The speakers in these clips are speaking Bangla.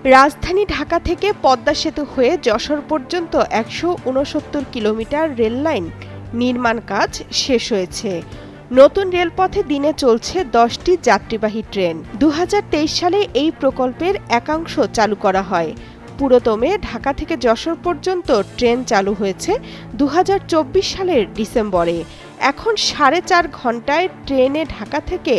রাজধানী ঢাকা থেকে পদ্মা সেতু হয়ে যশোর পর্যন্ত ১৬৯ কিলোমিটার রেললাইন নির্মাণ কাজ শেষ হয়েছে। নতুন রেলপথে দিনে চলছে ১০টি যাত্রীবাহী ট্রেন। ২০২৩ সালে এই প্রকল্পের একাংশ চালু করা হয়। পুরোদমে ঢাকা থেকে যশোর পর্যন্ত ট্রেন চালু হয়েছে ২০২৪ সালের ডিসেম্বরে। এখন ৪.৫ ঘণ্টায় ট্রেনে ঢাকা থেকে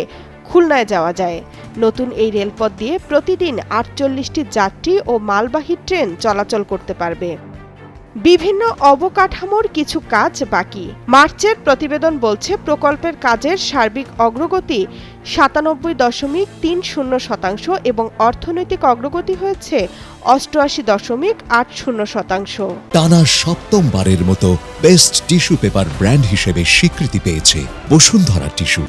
খুলনায় যাওয়া যায়। নতুন এই রেলপথ দিয়ে প্রতিদিন ৪৮টি যাত্রী ও মালবাহী ট্রেন চলাচল করতে পারবে। বিভিন্ন অবকাঠামোর কিছু কাজ বাকি। মার্চের প্রতিবেদন বলছে প্রকল্পের কাজের সার্বিক অগ্রগতি ৯৭.৩০% এবং অর্থনৈতিক অগ্রগতি হয়েছে ৮৮.৮০%। টানা সপ্তমবারের মতো বেস্ট টিস্যু পেপার ব্র্যান্ড হিসেবে স্বীকৃতি পেয়েছে বসুন্ধরা টিস্যু।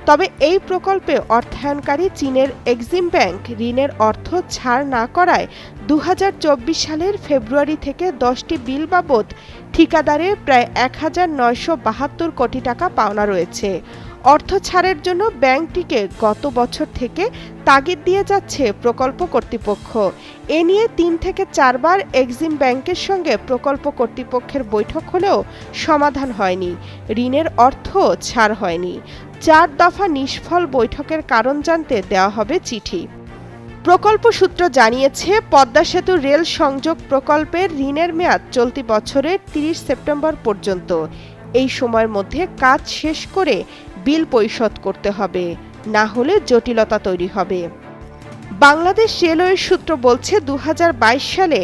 তবে এই প্রকল্পে অর্থায়নকারী চীনের এক্সিম ব্যাংক ঋণের অর্থ ছাড় না করায় ২০২৪ সালের ফেব্রুয়ারি থেকে ১০টি বিল বাবদ ঠিকাদারের প্রায় ১,৯৭২ কোটি টাকা পাওনা রয়েছে। অর্থ ছাড়ের জন্য ব্যাংকটিকে গত বছর থেকে তাগিদ দিয়ে যাচ্ছে প্রকল্প কর্তৃপক্ষ। এ নিয়ে ৩ থেকে ৪ বার এক্সিম ব্যাংকের সঙ্গে প্রকল্প কর্তৃপক্ষের বৈঠক হলেও সমাধান হয়নি, ঋণের অর্থ ছাড় হয়নি। ৪ দফা নিষ্ফল বৈঠকের কারণ জানতে দেওয়া হবে চিঠি। প্রকল্প সূত্র জানিয়েছে, পদ্মা সেতু রেল সংযোগ প্রকল্পের ঋণের মেয়াদ চলতি বছরের ৩০ সেপ্টেম্বর পর্যন্ত। এই সময়ের মধ্যে কাজ শেষ করে বিল পরিশোধ করতে হবে, না হলে জটিলতা তৈরি হবে। বাংলাদেশ রেলওয়ের সূত্র বলছে ২০২২ সালে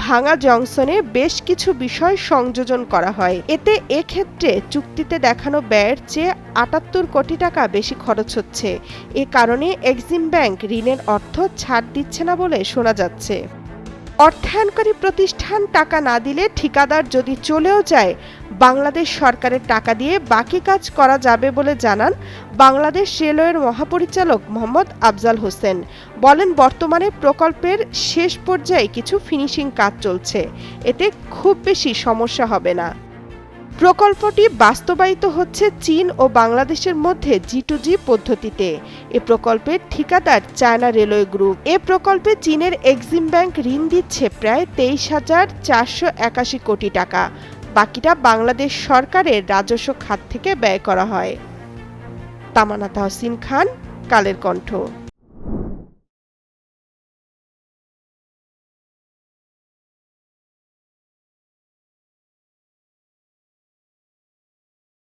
ভাঙা জংশনে বেশ কিছু বিষয় সংযোজন করা হয়। এতে এক্ষেত্রে চুক্তিতে দেখানো ব্যয়ের চেয়ে ৭৮ কোটি টাকা বেশি খরচ হচ্ছে। এ কারণে এক্সিম ব্যাংক ঋণের অর্থ ছাড় দিচ্ছে না বলে শোনা যাচ্ছে। অর্থায়নকারী প্রতিষ্ঠান টাকা না দিলে ঠিকাদার যদি চলেও যায়, বাংলাদেশ সরকারের টাকা দিয়ে বাকি কাজ করা যাবে বলে জানান বাংলাদেশ রেলওয়ের মহাপরিচালক মোহাম্মদ আফজাল হোসেন। বলেন, বর্তমানে প্রকল্পের শেষ পর্যায়ে কিছু ফিনিশিং কাজ চলছে, এতে খুব বেশি সমস্যা হবে না। প্রকল্পটি বাস্তবায়িত হচ্ছে চীন ও বাংলাদেশের মধ্যে G2G পদ্ধতিতে। এ প্রকল্পের ঠিকাদার চায়না রেলওয়ে গ্রুপ। এ প্রকল্পে চীনের এক্সিম ব্যাংক ঋণ দিচ্ছে প্রায় ২৩,৪৮১ কোটি টাকা। বাকিটা বাংলাদেশ সরকারের রাজস্ব খাত থেকে ব্যয় করা হয়। তামান্না তাহসিন খান, কালের কণ্ঠ।